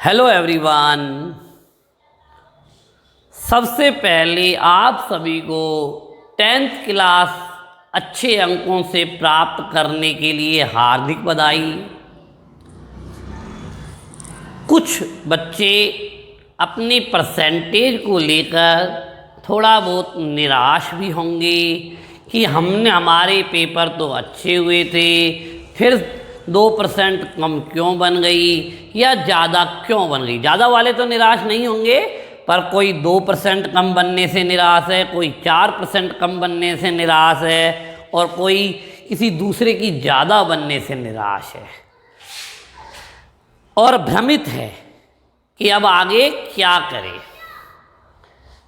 Hello everyone. सबसे पहले आप सभी को 10th क्लास अच्छे अंकों से प्राप्त करने के लिए हार्दिक बधाई। कुछ बच्चे अपने परसेंटेज को लेकर थोड़ा बहुत निराश भी होंगे कि हमारे पेपर तो अच्छे हुए थे, फिर 2% कम क्यों बन गई या ज़्यादा क्यों बन गई। ज़्यादा वाले तो निराश नहीं होंगे, पर कोई 2% कम बनने से निराश है, कोई 4% कम बनने से निराश है और कोई किसी दूसरे की ज़्यादा बनने से निराश है और भ्रमित है कि अब आगे क्या करें।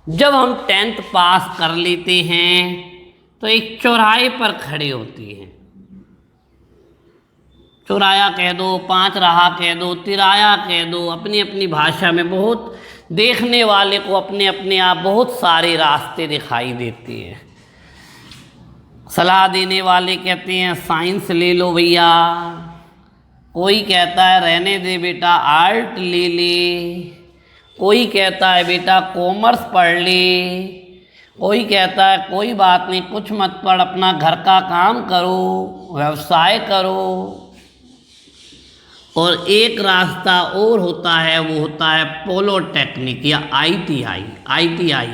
जब हम 10th पास कर लेते हैं तो एक चौराहे पर खड़े होते हैं। चौराया कह दो, 5 राह कह दो, तिराया कह दो, अपनी अपनी भाषा में बहुत देखने वाले को अपने अपने आप बहुत सारे रास्ते दिखाई देते हैं। सलाह देने वाले कहते हैं साइंस ले लो भैया, कोई कहता है रहने दे बेटा आर्ट ले ले, कोई कहता है बेटा कॉमर्स पढ़ ले, कोई कहता है कोई बात नहीं कुछ मत पढ़, अपना घर का काम करो, व्यवसाय करो। और एक रास्ता और होता है, वो होता है पॉलिटेक्निक या ITI।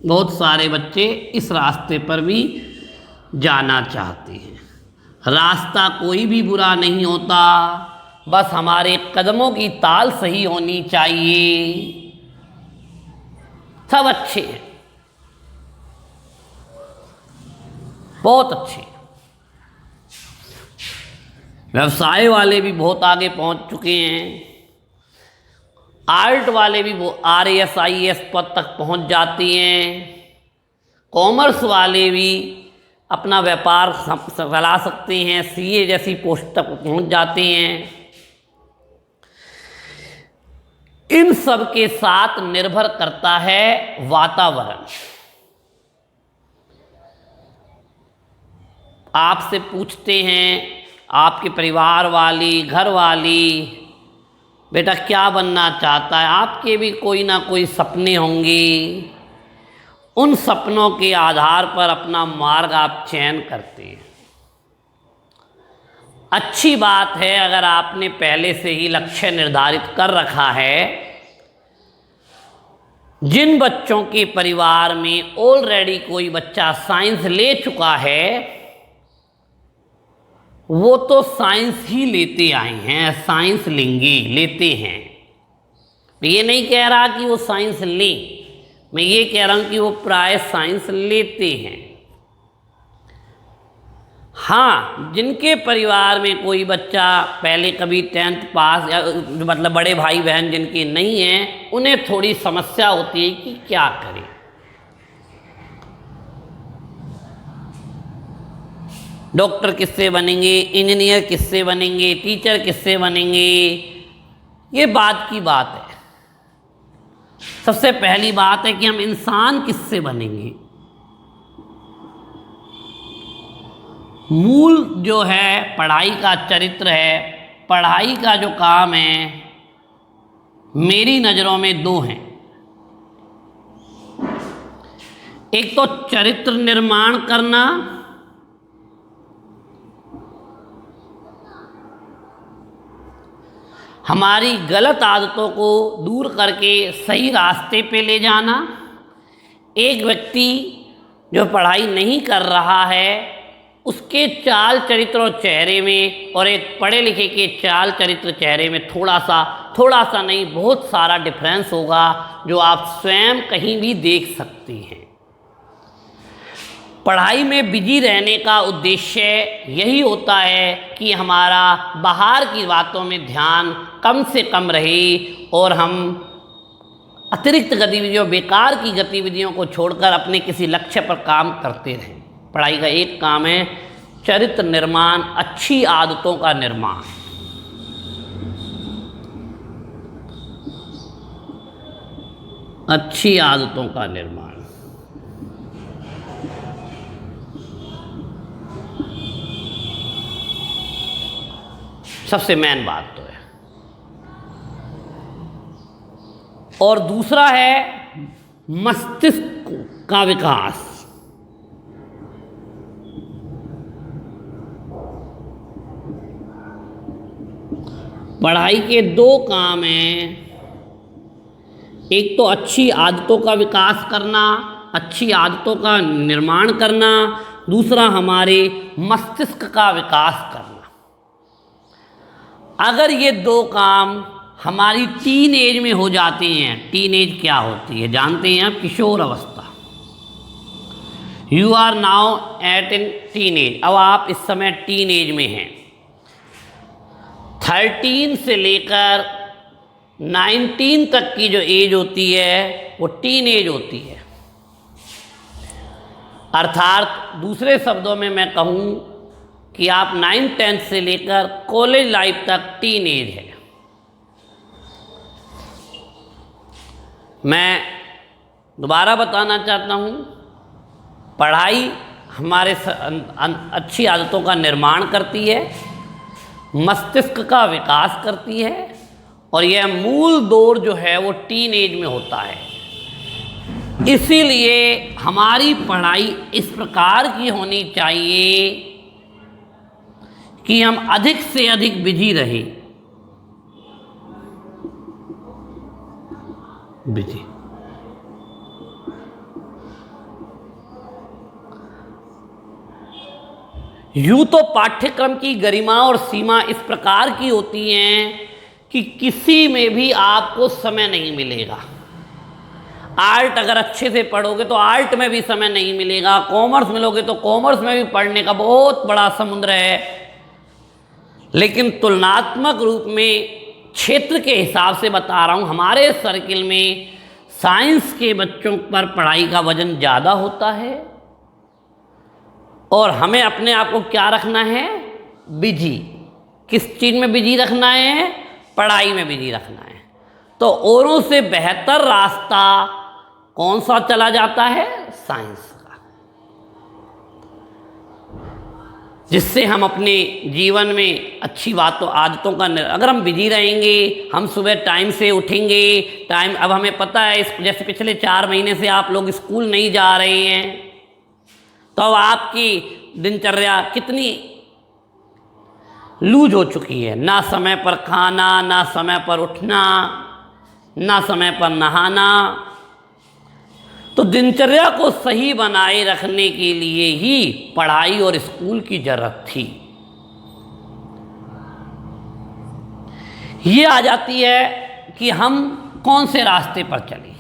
बहुत सारे बच्चे इस रास्ते पर भी जाना चाहते हैं। रास्ता कोई भी बुरा नहीं होता, बस हमारे कदमों की ताल सही होनी चाहिए। सब अच्छे हैं, बहुत अच्छे। व्यवसाय वाले भी बहुत आगे पहुंच चुके हैं, आर्ट वाले भी वो RAS IAS पद तक पहुंच जाती हैं, कॉमर्स वाले भी अपना व्यापार चला सकते हैं, CA जैसी पोस्ट तक पहुंच जाते हैं। इन सब के साथ निर्भर करता है वातावरण। आपसे पूछते हैं आपके परिवार वाली, घर वाली, बेटा क्या बनना चाहता है। आपके भी कोई ना कोई सपने होंगे, उन सपनों के आधार पर अपना मार्ग आप चयन करते हैं। अच्छी बात है अगर आपने पहले से ही लक्ष्य निर्धारित कर रखा है। जिन बच्चों के परिवार में ऑलरेडी कोई बच्चा साइंस ले चुका है वो तो साइंस ही लेते आए हैं, साइंस लेते हैं। ये नहीं कह रहा कि वो साइंस लें, मैं ये कह रहा हूँ कि वो प्राय साइंस लेते हैं। हाँ, जिनके परिवार में कोई बच्चा पहले कभी 10th पास या मतलब बड़े भाई बहन जिनके नहीं हैं, उन्हें थोड़ी समस्या होती है कि क्या करें। डॉक्टर किससे बनेंगे, इंजीनियर किससे बनेंगे, टीचर किससे बनेंगे, ये बात की बात है। सबसे पहली बात है कि हम इंसान किससे बनेंगे। मूल जो है पढ़ाई का चरित्र है, पढ़ाई का जो काम है, मेरी नज़रों में 2 हैं। एक तो चरित्र निर्माण करना, हमारी गलत आदतों को दूर करके सही रास्ते पे ले जाना। एक व्यक्ति जो पढ़ाई नहीं कर रहा है उसके चाल चरित्र और चेहरे में और एक पढ़े लिखे के चाल चरित्र चेहरे में थोड़ा सा नहीं बहुत सारा डिफरेंस होगा, जो आप स्वयं कहीं भी देख सकते हैं। पढ़ाई में बिजी रहने का उद्देश्य यही होता है कि हमारा बाहर की बातों में ध्यान कम से कम रहे और हम अतिरिक्त गतिविधियों, बेकार की गतिविधियों को छोड़कर अपने किसी लक्ष्य पर काम करते रहें। पढ़ाई का एक काम है चरित्र निर्माण, अच्छी आदतों का निर्माण। अच्छी आदतों का निर्माण। सबसे मेन बात तो है। और दूसरा है मस्तिष्क का विकास। पढ़ाई के दो काम हैं, एक तो अच्छी आदतों का विकास करना, अच्छी आदतों का निर्माण करना, दूसरा हमारे मस्तिष्क का विकास करना। अगर ये दो काम हमारी टीन एज में हो जाते हैं, टीन एज क्या होती है जानते हैं आप? किशोर अवस्था। You are now at in teen age, अब आप इस समय टीन एज में हैं। 13 से लेकर 19 तक की जो एज होती है वो टीन एज होती है। अर्थात दूसरे शब्दों में मैं कहूँ कि आप 9-10 से लेकर कॉलेज लाइफ तक टीन एज है। मैं दोबारा बताना चाहता हूँ, पढ़ाई हमारे अच्छी आदतों का निर्माण करती है, मस्तिष्क का विकास करती है, और यह मूल दौर जो है वो टीन एज में होता है। इसीलिए हमारी पढ़ाई इस प्रकार की होनी चाहिए कि हम अधिक से अधिक बिजी रहें। बिजी यूं तो पाठ्यक्रम की गरिमा और सीमा इस प्रकार की होती हैं कि किसी में भी आपको समय नहीं मिलेगा। आर्ट अगर अच्छे से पढ़ोगे तो आर्ट में भी समय नहीं मिलेगा, कॉमर्स में लोगे तो कॉमर्स में भी पढ़ने का बहुत बड़ा समुद्र है। लेकिन तुलनात्मक रूप में क्षेत्र के हिसाब से बता रहा हूँ, हमारे सर्किल में साइंस के बच्चों पर पढ़ाई का वजन ज़्यादा होता है, और हमें अपने आप को क्या रखना है? बिजी। किस चीज़ में बिजी रखना है? पढ़ाई में बिजी रखना है। तो औरों से बेहतर रास्ता कौन सा चला जाता है? साइंस का, जिससे हम अपने जीवन में अच्छी बातों आदतों का अगर हम बिजी रहेंगे, हम सुबह टाइम से उठेंगे, टाइम, अब हमें पता है जैसे पिछले 4 महीने से आप लोग स्कूल नहीं जा रहे हैं, तो अब आपकी दिनचर्या कितनी लूज हो चुकी है। ना समय पर खाना, ना समय पर उठना, ना समय पर नहाना। तो दिनचर्या को सही बनाए रखने के लिए ही पढ़ाई और स्कूल की जरूरत थी। ये आ जाती है कि हम कौन से रास्ते पर चलें।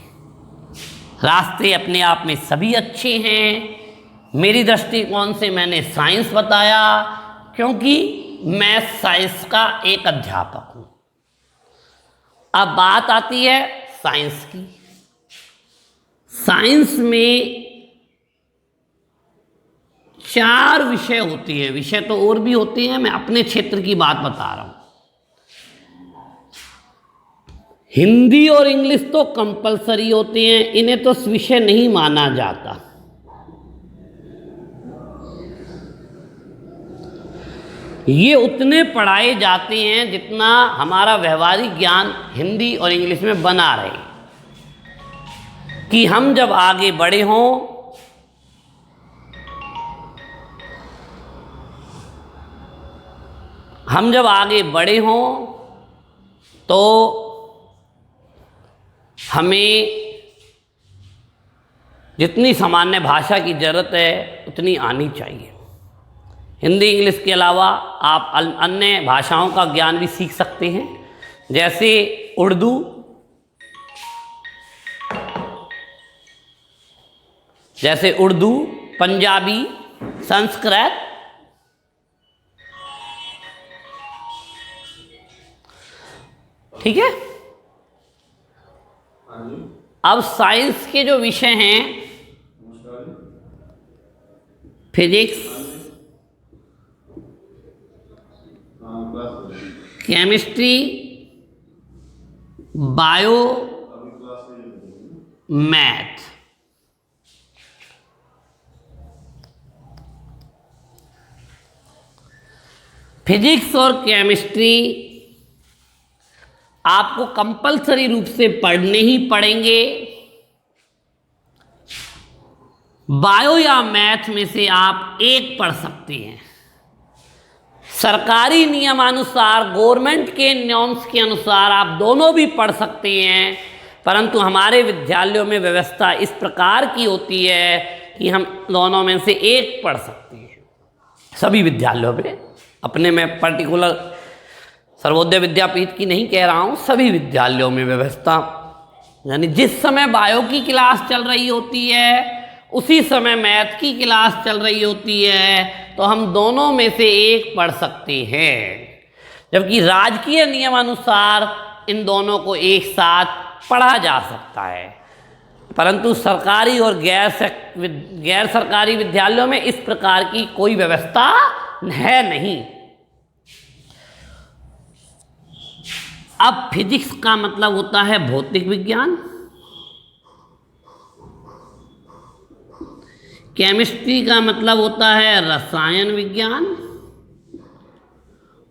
रास्ते अपने आप में सभी अच्छे हैं। मेरी दृष्टिकोण से मैंने साइंस बताया, क्योंकि मैं साइंस का एक अध्यापक हूँ। अब बात आती है साइंस की। साइंस में 4 विषय होती है, विषय तो और भी होते हैं, मैं अपने क्षेत्र की बात बता रहा हूँ। हिंदी और इंग्लिश तो कंपलसरी होते हैं, इन्हें तो विषय नहीं माना जाता। ये उतने पढ़ाए जाते हैं जितना हमारा व्यवहारिक ज्ञान हिंदी और इंग्लिश में बना रहे, कि हम जब आगे बढ़े हों तो हमें जितनी सामान्य भाषा की ज़रूरत है उतनी आनी चाहिए। हिंदी इंग्लिश के अलावा आप अन्य भाषाओं का ज्ञान भी सीख सकते हैं, जैसे उर्दू, पंजाबी, संस्कृत। ठीक है। अब साइंस के जो विषय हैं, physics, chemistry, bio, math. Physics और केमिस्ट्री आपको कंपलसरी रूप से पढ़ने ही पड़ेंगे। बायो या मैथ में से आप एक पढ़ सकते हैं। सरकारी नियमानुसार, गवर्नमेंट के नॉर्म्स के अनुसार आप दोनों भी पढ़ सकते हैं, परंतु हमारे विद्यालयों में व्यवस्था इस प्रकार की होती है कि हम दोनों में से एक पढ़ सकते हैं। सभी विद्यालयों में, अपने में पर्टिकुलर सर्वोदय विद्यापीठ की नहीं कह रहा हूँ, सभी विद्यालयों में व्यवस्था, यानी जिस समय बायो की क्लास चल रही होती है उसी समय मैथ की क्लास चल रही होती है, तो हम दोनों में से एक पढ़ सकते हैं। जबकि राजकीय नियमानुसार इन दोनों को एक साथ पढ़ा जा सकता है, परंतु सरकारी और गैर सरकारी विद्यालयों में इस प्रकार की कोई व्यवस्था है नहीं। अब फिजिक्स का मतलब होता है भौतिक विज्ञान, केमिस्ट्री का मतलब होता है रसायन विज्ञान,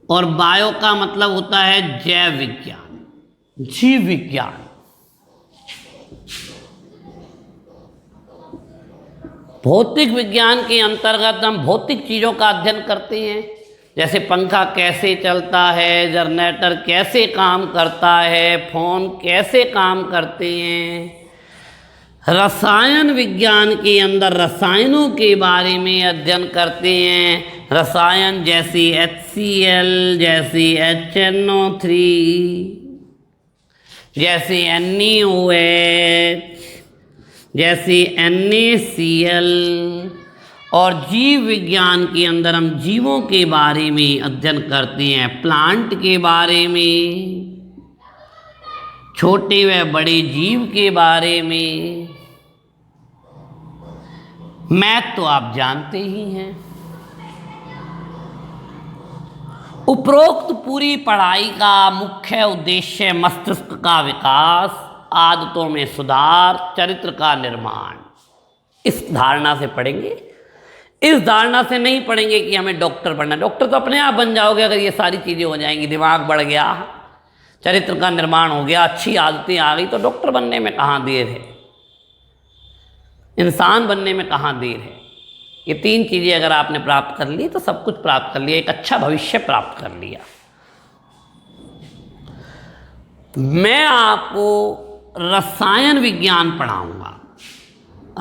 और बायो का मतलब होता है जैव विज्ञान, जीव विज्ञान। भौतिक विज्ञान के अंतर्गत हम भौतिक चीज़ों का अध्ययन करते हैं, जैसे पंखा कैसे चलता है, जनरेटर कैसे काम करता है, फोन कैसे काम करते हैं। रसायन विज्ञान के अंदर रसायनों के बारे में अध्ययन करते हैं, रसायन जैसे HCl, जैसे HNO3, जैसे NaOH, जैसे NaCl। और जीव विज्ञान के अंदर हम जीवों के बारे में अध्ययन करते हैं, प्लांट के बारे में, छोटे व बड़े जीव के बारे में। मैथ तो आप जानते ही हैं। उपरोक्त पूरी पढ़ाई का मुख्य उद्देश्य मस्तिष्क का विकास, आदतों में सुधार, चरित्र का निर्माण, इस धारणा से पढ़ेंगे। इस धारणा से नहीं पढ़ेंगे कि हमें डॉक्टर बनना। डॉक्टर तो अपने आप बन जाओगे अगर ये सारी चीज़ें हो जाएंगी। दिमाग बढ़ गया, चरित्र का निर्माण हो गया, अच्छी आदतें आ गई, तो डॉक्टर बनने में कहाँ देर है, इंसान बनने में कहाँ देर है। ये तीन चीज़ें अगर आपने प्राप्त कर ली तो सब कुछ प्राप्त कर लिया, एक अच्छा भविष्य प्राप्त कर लिया। मैं आपको रसायन विज्ञान पढ़ाऊंगा।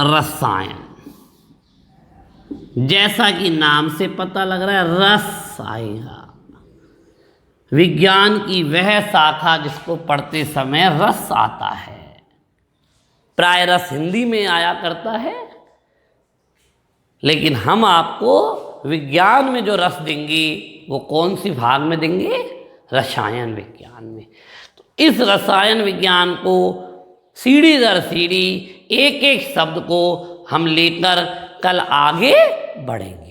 रसायन, जैसा कि नाम से पता लग रहा है, रस आएगा। विज्ञान की वह शाखा जिसको पढ़ते समय रस आता है। प्राय रस हिंदी में आया करता है, लेकिन हम आपको विज्ञान में जो रस देंगे वो कौन सी भाग में देंगे? रसायन विज्ञान में। तो इस रसायन विज्ञान को सीढ़ी दर सीढ़ी, एक एक शब्द को हम लेकर कल आगे बढ़ेंगे।